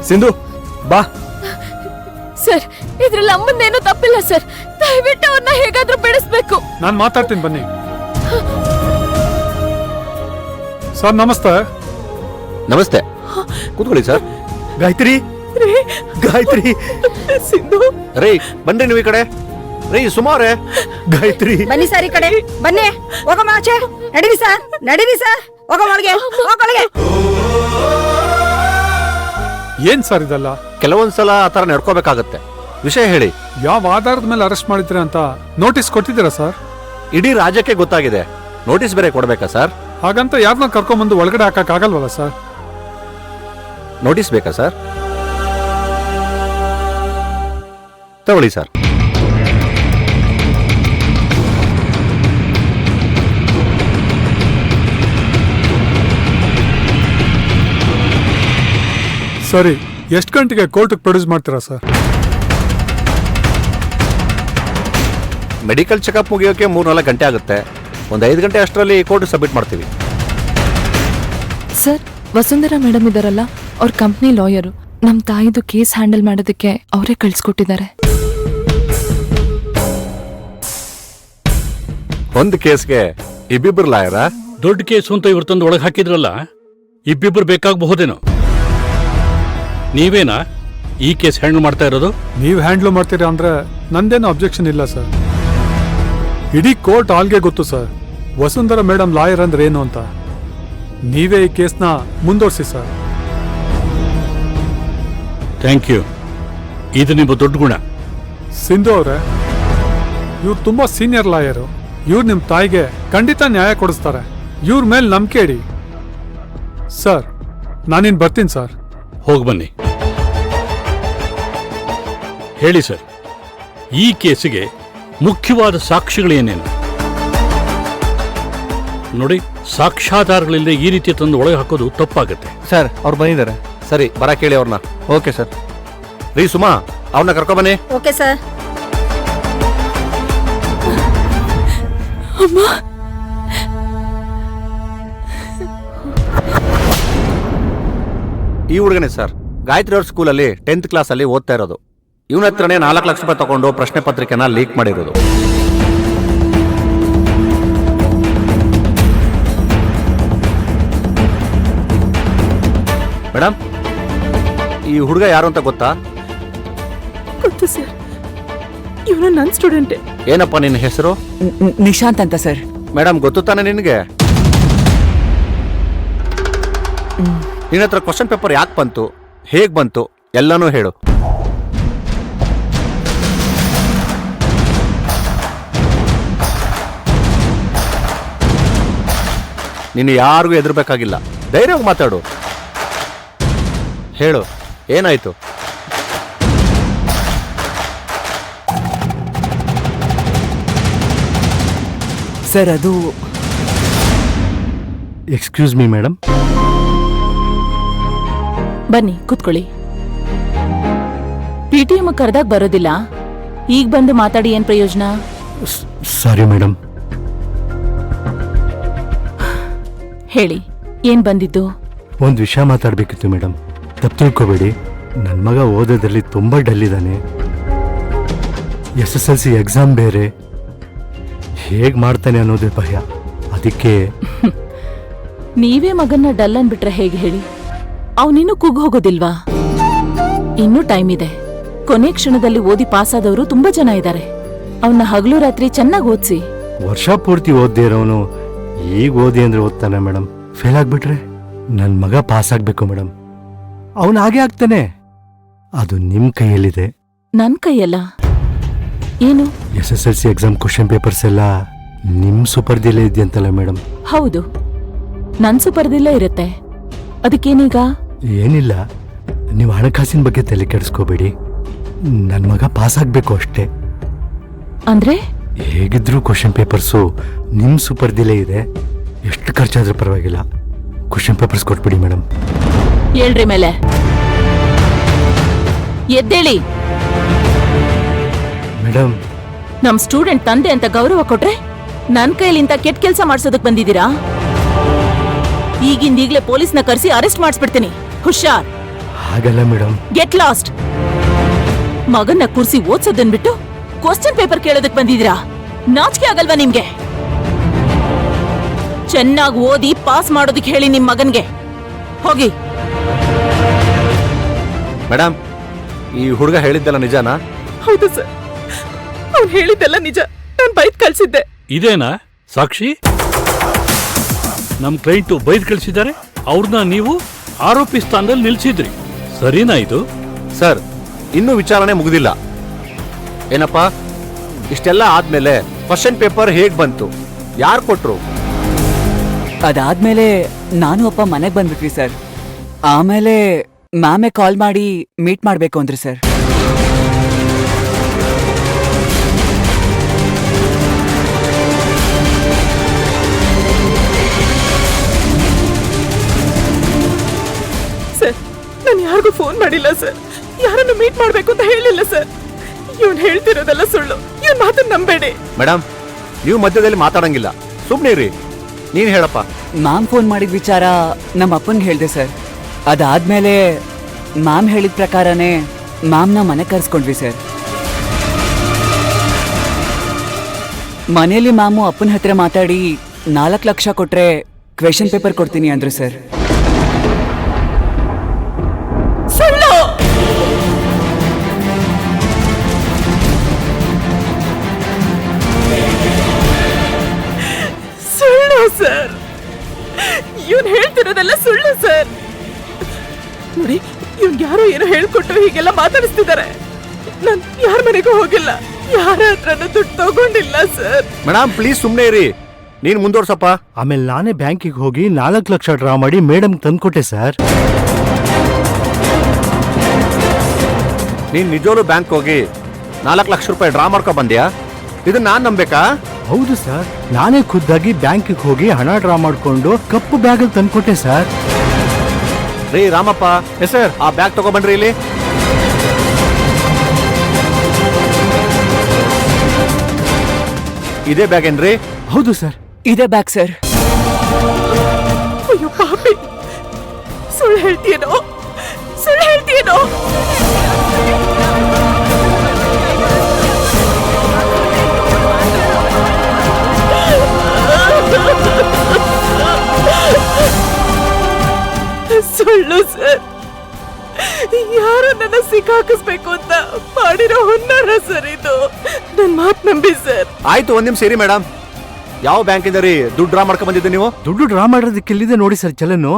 ಸಿಂಧು ಬಾ. ಸರ್, ಇದ್ರಲ್ಲಿ ಅಮ್ಮಂದೇನು ತಪ್ಪಿಲ್ಲ ಸರ್. ದಯವಿಟ್ಟು ಅವ್ರನ್ನ ಹೇಗಾದ್ರೂ ಬಿಡಿಸ್ಬೇಕು. ನಾನು ಮಾತಾಡ್ತೀನಿ ಬನ್ನಿ. ಸರ್ ನಮಸ್ತೆ. ನಮಸ್ತೆ, ಕೂತ್ಕೊಳ್ಳಿ ಸರ್. ಗಾಯತ್ರಿ, ಗಾಯತ್ರಿ. ಸಿಂಧು ರೇ ಬನ್ರಿ ನೀವು ಈ ಕಡೆ. ರೇ ಸುಮಾರೇ. ಗಾಯತ್ರಿ ಬನ್ನಿ ಸರ್, ಈ ಕಡೆ ಬನ್ನಿ. ಹೋಗಮ್ಮ ಆಚೆ. ನಡೀರಿ ಸರ್, ನಡೀರಿ ಸರ್. ಹೋಗಮ್ಮೊಳಗೆ, ಹೋಗೊಳಗೆ. ಏನ್ ಸರ್ ಇದೆಲ್ಲ? ಕೆಲವೊಂದ್ಸಲ ಆತರ ನಡ್ಕೋಬೇಕಾಗತ್ತೆ. ವಿಷಯ ಹೇಳಿ. ಯಾವ ಆಧಾರದ ಮೇಲೆ ಅರೆಸ್ಟ್ ಮಾಡಿದ್ರಿ ಅಂತ ನೋಟಿಸ್ ಕೊಟ್ಟಿದ್ದೀರಾ ಸರ್? ಇಡೀ ರಾಜ್ಯಕ್ಕೆ ಗೊತ್ತಾಗಿದೆ. ನೋಟಿಸ್ ಬೇರೆ ಕೊಡ್ಬೇಕಾ ಸರ್? ಹಾಗಂತ ಯಾರನ್ನ ಕರ್ಕೊಂಡ್ಬಂದು ಒಳಗಡೆ ಹಾಕಕ್ ಆಗಲ್ವಲ್ಲ ಸರ್? ನೋಟಿಸ್ ಬೇಕಾ ಸರ್? ತಗೊಳ್ಳಿ ಸರ್. ಸರಿ, ಎಷ್ಟು ಗಂಟೆಗೆ ಕೋರ್ಟ್ಗೆ ಪ್ರೊಡ್ಯೂಸ್ ಮಾಡ್ತೀರಾ ಸರ್? ಮೆಡಿಕಲ್ ಚೆಕಪ್ ಮುಗಿಯೋಕೆ 3-4 ಗಂಟೆ ಆಗುತ್ತೆ. ಒಂದು 5 ಗಂಟೆ ಅಷ್ಟರಲ್ಲಿ ಕೋರ್ಟ್ ಸಬ್ಮಿಟ್ ಮಾಡ್ತೀವಿ. ಸರ್, ವಸುಂಧರಾ ಮೇಡಮ್ ಇದಾರಲ್ಲ, ಅವ್ರ ಕಂಪ್ನಿ ಲಾಯರು. ನಮ್ ತಾಯಿದು ಕೇಸ್ ಹ್ಯಾಂಡಲ್ ಮಾಡೋದಕ್ಕೆ ಅವರೇ ಕಳ್ಸಿಕೊಟ್ಟಿದ್ದಾರೆ. ಒಂದು ಕೇಸ್ಗೆ ಇಬ್ಬಿಬ್ರು ಲಾಯರಾ? ದೊಡ್ಡ ಕೇಸು ಅಂತ ಇವ್ರು ತಂದು ಒಳಗೆ ಹಾಕಿದ್ರಲ್ಲ, ಇಬ್ಬಿಬ್ರು ಬೇಕಾಗಬಹುದೇನೋ. ನೀವೇನಾ ಈ ಕೇಸ್ ಹ್ಯಾಂಡಲ್ ಮಾಡ್ತಾ ಇರೋದು? ನೀವು ಹ್ಯಾಂಡ್ಲ್ ಮಾಡ್ತೀರಾ ಅಂದ್ರೆ ನಂದೇನು ಅಬ್ಜೆಕ್ಷನ್ ಇಲ್ಲ ಸರ್. ಇಡೀ ಕೋರ್ಟ್ ಆಲ್ಗೆ ಗೊತ್ತು ಸರ್ ವಸುಂಧರಾ ಮೇಡಮ್ ಲಾಯರ್ ಅಂದ್ರೆ ಏನು ಅಂತ. ನೀವೇ ಈ ಕೇಸ್ನ ಮುಂದುವರಿಸಿ ಸರ್. Thank you. ಇದು ನಿಮ್ಮ ದೊಡ್ಡ ಗುಣ. ಸಿಂಧು ಅವರೇ, ಇವ್ರು ತುಂಬಾ ಸೀನಿಯರ್ ಲಾಯರು. ಇವ್ರು ನಿಮ್ಮ ತಾಯಿಗೆ ಖಂಡಿತ ನ್ಯಾಯ ಕೊಡಿಸ್ತಾರೆ. ಇವ್ರ ಮೇಲೆ ನಂಬಿಕೆ ಇಡಿ ಸರ್. ನಾನಿನ್ ಬರ್ತೀನಿ ಸರ್. ಹೋಗಿ ಬನ್ನಿ. ಹೇಳಿ ಸರ್, ಈ ಕೇಸಿಗೆ ಮುಖ್ಯವಾದ ಸಾಕ್ಷಿಗಳೇನೇನು? ನೋಡಿ, ಸಾಕ್ಷ್ಯಾಧಾರಗಳಿಲ್ಲದೆ ಈ ರೀತಿ ತಂದು ಒಳಗೆ ಹಾಕೋದು ತಪ್ಪಾಗತ್ತೆ. ಸರ್, ಅವ್ರು ಬಂದಿದ್ದಾರೆ. ಸರಿ, ಬರ ಕೇಳಿ ಅವ್ರನ್ನ. Okay sir. ರೀ ಸುಮಾ, ಅವ್ರನ್ನ ಕರ್ಕೊಬನ್ನಿ. Okay sir. ಅಮ್ಮ, ಈ ಹುಡುಗನೇ ಸರ್, ಗಾಯತ್ರಿ ಅವ್ರ ಸ್ಕೂಲಲ್ಲಿ 10th ಕ್ಲಾಸಲ್ಲಿ ಓದ್ತಾ ಇರೋದು. ಇವನ ಹತ್ರನೇ 4 ಲಕ್ಷ ರೂಪಾಯಿ ತಗೊಂಡು ಪ್ರಶ್ನೆ ಪತ್ರಿಕೆನ ಲೀಕ್ ಮಾಡಿರೋದು. ಮೇಡಮ್, ಈ ಹುಡುಗ ಯಾರು ಅಂತ ಗೊತ್ತಾ? ಗೊತ್ತು ಸರ್, ಇವನು ನನ್ನ ಸ್ಟೂಡೆಂಟೇ. ಏನಪ್ಪ ನಿನ್ನ ಹೆಸರು? ನಿಶಾಂತ್ ಅಂತ ಸರ್. ಮೇಡಮ್, ಗೊತ್ತು ತಾನೆ ನಿನಗೆ? ನಿನ್ನ ಹತ್ರ ಕ್ವಶನ್ ಪೇಪರ್ ಯಾಕೆ ಬಂತು, ಹೇಗ್ ಬಂತು, ಎಲ್ಲನೂ ಹೇಳು. ನೀನು ಯಾರಿಗೂ ಹೆದರ್ಬೇಕಾಗಿಲ್ಲ. ಧೈರ್ಯವಾಗಿ ಮಾತಾಡು. ಹೇಳು, ಏನಾಯ್ತು? ಸರ್, ಅದು ಎಕ್ಸ್ಕ್ಯೂಸ್ ಮೀ ಮೇಡಮ್. ಬನ್ನಿ ಕೂತ್ಕೊಳ್ಳಿ. PTM ಕರೆದಾಗ ಬರೋದಿಲ್ಲ, ಈಗ ಬಂದು ಮಾತಾಡಿ ಏನ್ ಪ್ರಯೋಜನ? Sorry madam. ಹೇಳಿ, ಏನ್ ಬಂದಿದ್ದು? ಒಂದು ವಿಷಯ ಮಾತಾಡಬೇಕಿತ್ತು ಮೇಡಮ್. ತಪ್ಪು ತಿಳ್ಕೊಬೇಡಿ, ನನ್ನ ಮಗ ಓದೋದ್ರಲ್ಲಿ ತುಂಬ ಡಲ್ ಇದ್ದಾನೆ. SSLC ಎಕ್ಸಾಮ್ ಬೇರೆ. ಹೇಗೆ ಮಾಡ್ತಾನೆ ಅನ್ನೋದೇ ಭಯ. ಅದಕ್ಕೆ ನೀವೇ ಮಗನ್ನ ಡಲ್ ಅನ್ಬಿಟ್ರೆ ಹೇಗೆ ಹೇಳಿ? ಅವನಿನ್ನೂ ಕುಗ್ಗ್ ಹೋಗೋದಿಲ್ವಾ? ಇನ್ನೂ ಟೈಮ್ ಇದೆ. ಕೊನೆ ಕ್ಷಣದಲ್ಲಿ ಓದಿ ಪಾಸಾದವರು ತುಂಬಾ ಜನ ಇದ್ದಾರೆ. ಅವನ್ನ ಹಗಲು ರಾತ್ರಿ ಚೆನ್ನಾಗಿ ಓದಿಸಿ. ವರ್ಷ ಪೂರ್ತಿ ಓದ್ದೇ ಇರೋನು ಈಗ ಓದಿ ಅಂದ್ರೆ ಓದ್ತಾನೆ ಮೇಡಮ್. ಫೇಲ್ ಆಗ್ಬಿಟ್ರೆ ನನ್ನ ಮಗ ಪಾಸ್ ಆಗ್ಬೇಕು ಮೇಡಮ್. ಅವನು ಹಾಗೆ ಆಗ್ತಾನೆ. ಅದು ನಿಮ್ ಕೈಯಲ್ಲಿದೆ. ನನ್ ಕೈಯಲ್ಲ. ಏನು? SSLC ಎಕ್ಸಾಮ್ ಕ್ವಶನ್ ಪೇಪರ್ಸ್ ಎಲ್ಲ ನಿಮ್ ಸುಪರ್ದಿಲ್ಲೇ ಇದೆಯಂತಲ್ಲ ಮೇಡಮ್? ಹೌದು, ನನ್ ಸುಪರ್ದಿಲ್ಲೇ ಇರುತ್ತೆ. ಅದಕ್ಕೇನೀಗ? ಏನಿಲ್ಲ, ನೀವು ಹಣಕಾಸಿನ ಬಗ್ಗೆ ತಲೆ ಕೆಡಿಸ್ಕೋಬೇಡಿ. ನನ್ನ ಮಗ ಪಾಸ್ ಆಗ್ಬೇಕು ಅಷ್ಟೇ. ಅಂದ್ರೆ ಹೇಗಿದ್ರು ಕ್ವಶನ್ ಪೇಪರ್ಸು ನಿಮ್ ಸುಪರ್ದಿಲೇ ಇದೆ. ಎಷ್ಟು ಖರ್ಚಾದ್ರೂ ಪರವಾಗಿಲ್ಲ, ಕ್ವಶನ್ ಪೇಪರ್ಸ್ ಕೊಟ್ಬಿಡಿ ಮೇಡಮ್. ಹೇಳ್ರಿ ಮೇಲೆ ಎದ್ದೇಳಿ. ಮೇಡಮ್, ನಮ್ ಸ್ಟೂಡೆಂಟ್ ತಂದೆ ಅಂತ ಗೌರವ ಕೊಟ್ರೆ ನನ್ ಕೈಲಿಂತ ಕೆಟ್ಟ ಕೆಲಸ ಮಾಡ್ಸೋದಕ್ ಬಂದಿದ್ದೀರಾ? ಈಗಿಂದೀಗ್ಲೇ ಪೊಲೀಸ್ನ ಕರೆಸಿ ಅರೆಸ್ಟ್ ಮಾಡಿಸ್ಬಿಡ್ತೀನಿ. ಹುಷಾರ್. ಆಗಲ್ಲ ಮೇಡಮ್. Get lost. ಮಗನ್ನ ಕೂರ್ಸಿ ಓದ್ಸೋದನ್ ಬಿಟ್ಟು ಕ್ವಶನ್ ಪೇಪರ್ ಕೇಳೋದಕ್ ಬಂದಿದ್ದೀರಾ? ನಾಚಿಕೆ ಆಗಲ್ವಾ ನಿಮ್ಗೆ? ಚೆನ್ನಾಗಿ ಓದಿ ಪಾಸ್ ಮಾಡೋದಕ್ಕೆ ಹೇಳಿ ನಿಮ್ ಮಗನ್ಗೆ. ಹೋಗಿ. ಮೇಡಮ್, ಈ ಹುಡುಗ ಹೇಳಿದ್ದಲ್ಲ ನಿಜಾನಾ? ಹೌದು ಸರ್, ಅವ್ನು ಹೇಳಿದ್ದೆಲ್ಲ ನಿಜ. ನಾನು ಬೈದ್ ಕಳ್ಸಿದ್ದೆ. ಇದೇನಾ ಸಾಕ್ಷಿ? ನಮ್ ಕ್ಲೈಂಟು ಬೈದ್ ಕಳಿಸಿದ್ದಾರೆ, ಅವ್ರನ್ನ ನೀವು ಆರೋಪಿ ಸ್ಥಾನದಲ್ಲಿ ನಿಲ್ಸಿದ್ರಿ, ಸರಿನಾ ಇದು? ಸರ್, ಇನ್ನೂ ವಿಚಾರಣೆ ಮುಗಿದಿಲ್ಲ. ಏನಪ್ಪ, ಇಷ್ಟೆಲ್ಲ ಆದ್ಮೇಲೆ ಕ್ವಶನ್ ಪೇಪರ್ ಹೇಗ್ ಬಂತು? ಯಾರು ಕೊಟ್ರು? ಅದಾದ್ಮೇಲೆ ನಾನು ಅಪ್ಪ ಮನೆಗೆ ಬಂದ್ಬಿಟ್ವಿ ಸರ್. ಆಮೇಲೆ ಮ್ಯಾಮೆ ಕಾಲ್ ಮಾಡಿ ಮೀಟ್ ಮಾಡ್ಬೇಕು ಅಂದ್ರಿ ಸರ್. ಸರ್, ನಾನು ಯಾರಿಗೂ ಫೋನ್ ಮಾಡಿಲ್ಲ ಸರ್. ಯಾರನ್ನು ಮೀಟ್ ಮಾಡ್ಬೇಕು ಅಂತ ಹೇಳಿಲ್ಲ ಸರ್. ಇವನ್ ಹೇಳ್ತಿರೋದೆಲ್ಲ ಸುಳ್ಳು. ಇವನ್ ಮಾತನ್ನ ನಂಬೇಡಿ. ಮೇಡಮ್, ನೀವು ಮಧ್ಯದಲ್ಲಿ ಮಾತಾಡಂಗಿಲ್ಲ, ಸುಮ್ಮನೆ ಇರಿ. ನೀನ್ ಹೇಳಪ್ಪ. ಮ್ಯಾಮ್ ಫೋನ್ ಮಾಡಿದ ವಿಚಾರ ನಮ್ಮ ಅಪ್ಪನ್ಗೆ ಹೇಳಿದೆ ಸರ್. ಅದಾದ್ಮೇಲೆ ಮ್ಯಾಮ್ ಹೇಳಿದ ಪ್ರಕಾರನೇ ಮ್ಯಾಮ್ನ ಮನೆ ಕರ್ಸ್ಕೊಂಡ್ವಿ ಸರ್. ಮನೆಯಲ್ಲಿ ಮ್ಯಾಮು ಅಪ್ಪನ ಹತ್ರ ಮಾತಾಡಿ 4 ಲಕ್ಷ ಕೊಟ್ರೆ ಕ್ವೆಶನ್ ಪೇಪರ್ ಕೊಡ್ತೀನಿ ಅಂದ್ರು ಸರ್. ಸುಳ್ಳು. ಸುಳ್ಳು ಸರ್. ಇವನ್ ಹೇಳ್ತಿರೋದೆಲ್ಲ ಸುಳ್ಳು ಸರ್. ನೋಡಿ, ಇವನ್ ಯಾರೋ ಏನೋ ಹೇಳ್ಕೊಟ್ಟು ಹೀಗೆಲ್ಲ ಮಾತಾಡಿಸ್ತಿದ್ದಾರೆ. ನಾನ್ ಯಾರ ಮನೆಗೂ ಹೋಗಿಲ್ಲ, ಯಾರ ಹತ್ರನೂ ದುಡ್ಡು ತಗೊಂಡಿಲ್ಲ ಸರ್. ಮೇಡಮ್, ಪ್ಲೀಸ್ ಸುಮ್ಮನೆ ಇರಿ. ನೀನ್ ಮುಂದುವರ್ಸಪ್ಪ. ಆಮೇಲೆ ನಾನೇ ಬ್ಯಾಂಕಿಗೆ ಹೋಗಿ 4 ಲಕ್ಷ ಡ್ರಾ ಮಾಡಿ ಮೇಡಮ್ ತಂದ್ಕೊಟ್ಟೆ ಸರ್. ನೀನ್ ನಿಜವಾಗ್ಲೂ ಬ್ಯಾಂಕ್ ಹೋಗಿ 4 ಲಕ್ಷ ರೂಪಾಯಿ ಡ್ರಾ ಮಾಡ್ಕೊ ಬಂದ್ಯಾ? ಇದನ್ನ ನಾನ್ ನಂಬೇಕಾ? ಹೌದು ಸರ್, ನಾನೇ ಖುದ್ದಾಗಿ ಬ್ಯಾಂಕಿಗೆ ಹೋಗಿ ಹಣ ಡ್ರಾ ಮಾಡ್ಕೊಂಡು ಕಪ್ಪು ಬ್ಯಾಗಲ್ಲಿ ತಂದ್ಕೊಟ್ಟೆ ಸರ್. ರೀ ರಾಮಪ್ಪ, ಸರ್, ಆ ಬ್ಯಾಗ್ ತಗೊಬನ್ರಿ ಇಲ್ಲಿ. ಇದೇ ಬ್ಯಾಗ್ ಏನ್ರಿ? ಹೌದು ಸರ್. ಇದೇ ಬ್ಯಾಗ್ ಸರ್. ಅಯ್ಯೋ ಪಾಪಿ, ಸುಳ್ಳು ಹೇಳ್ತೀಯೇನೋ, ಸುಳ್ಳು ಹೇಳ್ತೀಯೇನೋ. ಸುಳ್ಳು ಸರ್. ಯಾರು ನನ್ನ ಸಿಕ್ಕಾಕಿಸ್ಬೇಕು ಅಂತ ಮಾಡಿರೋ ಹುನ್ನಾರ ಸರ್ ಇದು. ನನ್ ಮಾತ್ ನಂಬಿ ಸರ್. ಆಯ್ತು, ಒಂದ್ ನಿಮಿಷ ಇರಿ ಮೇಡಮ್. ಯಾವ ಬ್ಯಾಂಕ್ ಇಂದ ರೀ ದುಡ್ಡು ಡ್ರಾ ಮಾಡ್ಕೊಂಡ್ ಬಂದಿದ್ದೆ ನೀವು? ದುಡ್ಡು ಡ್ರಾ ಮಾಡೋದಕ್ಕೆ ಎಲ್ಲಿದೆ ನೋಡಿ ಸರ್ ಚಲನು.